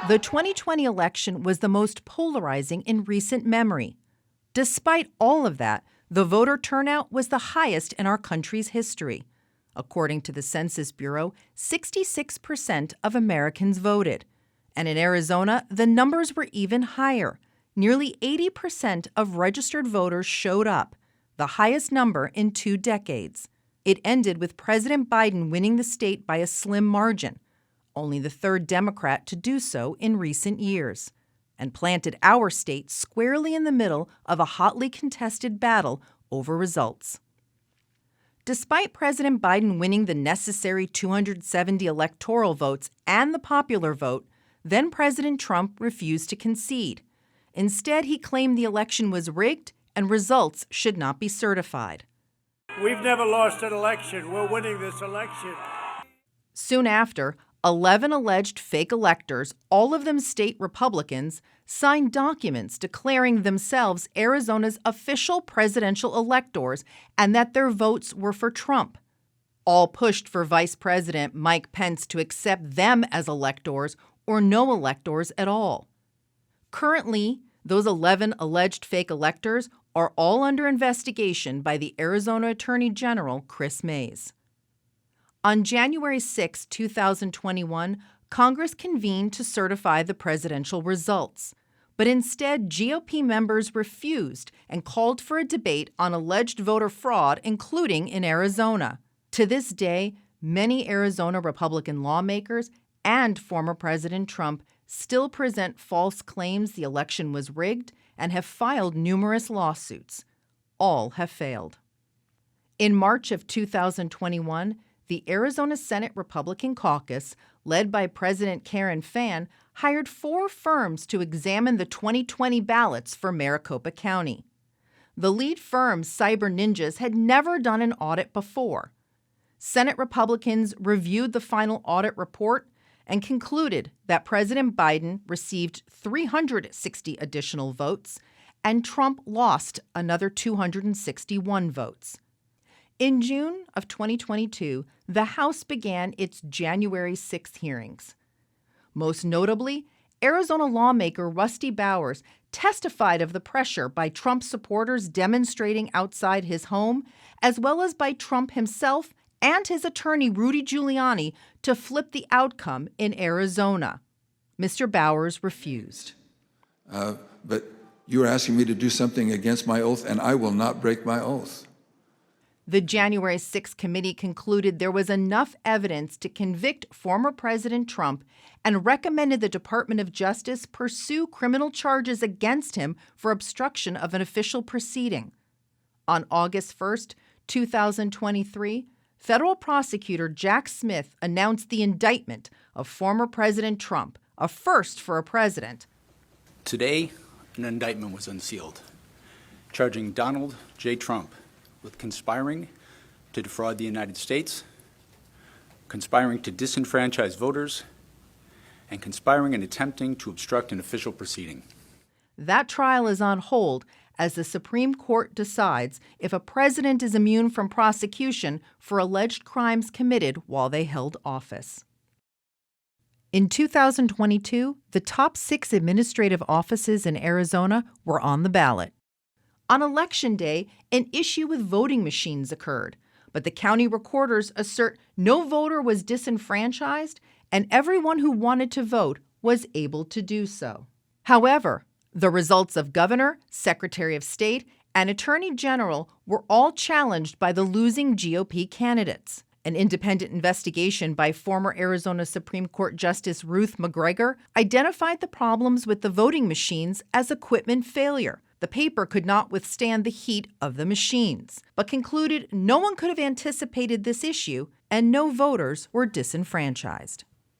The 2020 election was the most polarizing in recent memory. Despite all of that, the voter turnout was the highest in our country's history. According to the Census Bureau, 66% of Americans voted. And in Arizona, the numbers were even higher. Nearly 80% of registered voters showed up, the highest number in 2 decades. It ended with President Biden winning the state by a slim margin, only the third Democrat to do so in recent years, and planted our state squarely in the middle of a hotly contested battle over results. Despite President Biden winning the necessary 270 electoral votes and the popular vote, then President Trump refused to concede. Instead, he claimed the election was rigged and results should not be certified. We've never lost an election. We're winning this election. Soon after, 11 alleged fake electors, all of them state Republicans, signed documents declaring themselves Arizona's official presidential electors and that their votes were for Trump. All pushed for Vice President Mike Pence to accept them as electors or no electors at all. Currently, those 11 alleged fake electors are all under investigation by the Arizona Attorney General, Kris Mayes. On January 6, 2021, Congress convened to certify the presidential results. But instead, GOP members refused and called for a debate on alleged voter fraud, including in Arizona. To this day, many Arizona Republican lawmakers and former President Trump still present false claims the election was rigged and have filed numerous lawsuits. All have failed. In March of 2021, the Arizona Senate Republican Caucus, led by President Karen Fann, hired 4 firms to examine the 2020 ballots for Maricopa County. The lead firm, Cyber Ninjas, had never done an audit before. Senate Republicans reviewed the final audit report and concluded that President Biden received 360 additional votes and Trump lost another 261 votes. In June of 2022, the House began its January 6th hearings. Most notably, Arizona lawmaker Rusty Bowers testified of the pressure by Trump supporters demonstrating outside his home, as well as by Trump himself and his attorney Rudy Giuliani to flip the outcome in Arizona. Mr. Bowers refused. But you are asking me to do something against my oath, and I will not break my oath. The January 6 committee concluded there was enough evidence to convict former President Trump and recommended the Department of Justice pursue criminal charges against him for obstruction of an official proceeding. On August 1, 2023, federal prosecutor Jack Smith announced the indictment of former President Trump, a first for a president. Today, an indictment was unsealed, charging Donald J. Trump with conspiring to defraud the United States, conspiring to disenfranchise voters, and conspiring and attempting to obstruct an official proceeding. That trial is on hold as the Supreme Court decides if a president is immune from prosecution for alleged crimes committed while they held office. In 2022, the top 6 administrative offices in Arizona were on the ballot. On Election Day, an issue with voting machines occurred, but the county recorders assert no voter was disenfranchised and everyone who wanted to vote was able to do so. However, the results of governor, secretary of state, and attorney general were all challenged by the losing GOP candidates. An independent investigation by former Arizona Supreme Court Justice Ruth McGregor identified the problems with the voting machines as equipment failure. The paper could not withstand the heat of the machines, but concluded no one could have anticipated this issue and no voters were disenfranchised.